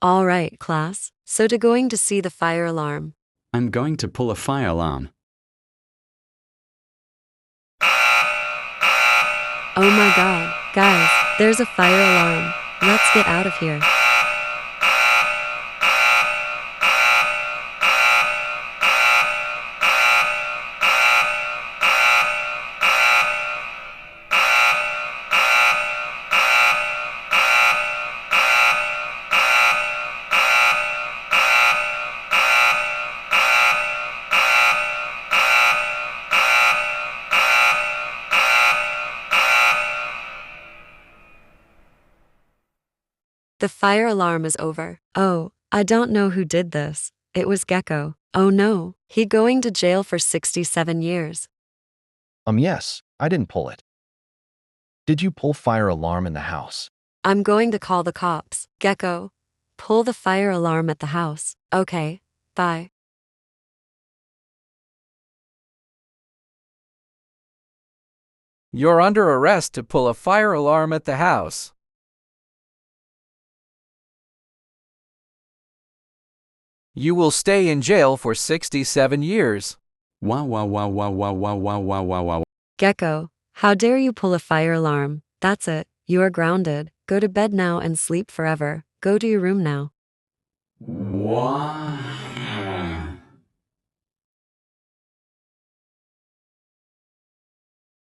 All right, class. So to going to see the fire alarm. I'm going to pull a fire alarm. Oh my god, guys, there's a fire alarm. Let's get out of here. The fire alarm is over. Oh, I don't know who did this. It was Gekko. Oh no, he going to jail for 67 years. Yes, I didn't pull it. Did you pull fire alarm in the house? I'm going to call the cops. Gekko, pull the fire alarm at the house. Okay, bye. You're under arrest to pull a fire alarm at the house. You will stay in jail for 67 years. Wow, wow, wow, wow, wow, wow, wow, wow, wow, wow. Gekko, how dare you pull a fire alarm? That's it, you are grounded. Go to bed now and sleep forever. Go to your room now. What?